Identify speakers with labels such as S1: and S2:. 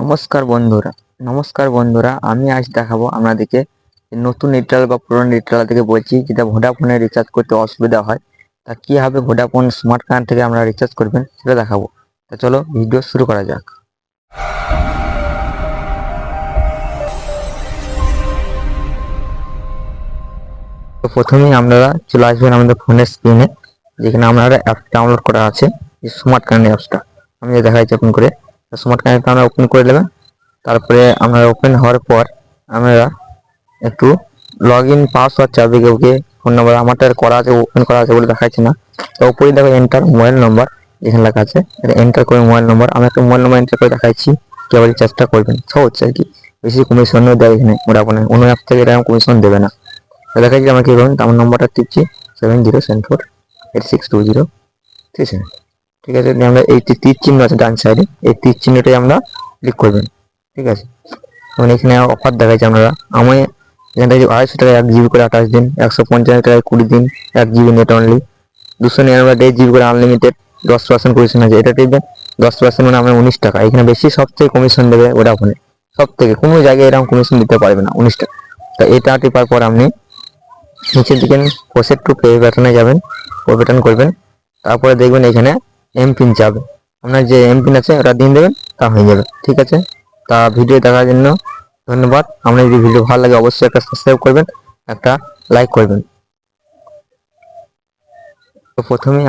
S1: নমস্কার বন্ধুরা আমি আজ দেখাবো আপনাদেরকে নতুন নেটওয়ার্ক বা পুরনো নেটওয়ার্ক থেকে বলছি যেটা ভোডাফোনে রিচার্জ করতে অসুবিধা হয় তা কিভাবে ভোডাফোন স্মার্ট কার্ড থেকে আমরা রিচার্জ করবেন সেটা দেখাবো। তা চলো ভিডিও শুরু করা যাক। তো প্রথমেই আপনারা চলে আসবেন আমাদের ফোনের স্ক্রিনে, যেখানে আপনারা অ্যাপ ডাউনলোড করা আছে স্মার্ট কার্ড অ্যাপসটা আমি দেখাচ্ছি ওপেন করে। স্মার্ট কার্ডটা আমরা ওপেন করে নেবেন। তারপরে আপনারা ওপেন হওয়ার পর আপনারা একটু লগ ইন পাসওয়ার্ড চাইবে কেউকে, ফোন নাম্বার আমারটা করা আছে, ওপেন করা আছে বলে দেখাচ্ছি না। তো উপরে দেখো এন্টার মোবাইল নাম্বার যেখানে লেখা আছে, এটা এন্টার করে মোবাইল নাম্বার, আমি একটা মোবাইল নাম্বার এন্টার করে দেখাচ্ছি কেবল রিচার্জটা করবেন। সহজ আর কি, বেশি কমিশনও দেয় এখানে ভোডাফোনে, অন্য অ্যাপ থেকে এরকম কমিশন দেবে না। তো দেখাচ্ছি আমরা কী করবেন, আমার নাম্বারটা টিপছি 70748620, ঠিক আছে। ঠিক আছে, আমরা এই তীর চিহ্ন আছে ডান সাইডে, এই তীর চিহ্নটাই আমরা ক্লিক করবেন, ঠিক আছে। এবং এখানে অফার দেখাচ্ছে, আপনারা আমি এখান থেকে 250 টাকা 1 GB করে 28 দিন, 150 টাকায় 20 দিন 1 GB নেট অনলি, 299 GB করে আনলিমিটেড 10% কমিশন আছে, এটা টিপবেন 10% মানে আমরা 19 টাকা। এখানে বেশি সবথেকে কমিশন দেবে ভোডাফোনে, সব থেকে কোনো জায়গায় এরকম কমিশন দিতে পারবে না 19 টাকা। তো এটা টিপার পর আপনি নিচের দিকে প্রসেস টু পে বাটনে যাবেন, পে বাটন করবেন। তারপরে দেখবেন এখানে এমপিন যাবে, আপনার যে এমপিন আছে ওটা দিয়ে দেবেন, তা হয়ে যাবে, ঠিক আছে। তা ভিডিও দেখার জন্য ধন্যবাদ। আপনার যদি ভিডিও ভালো লাগে অবশ্যই একটা সাবস্ক্রাইব করবেন, একটা লাইক করবেন। তো প্রথমেই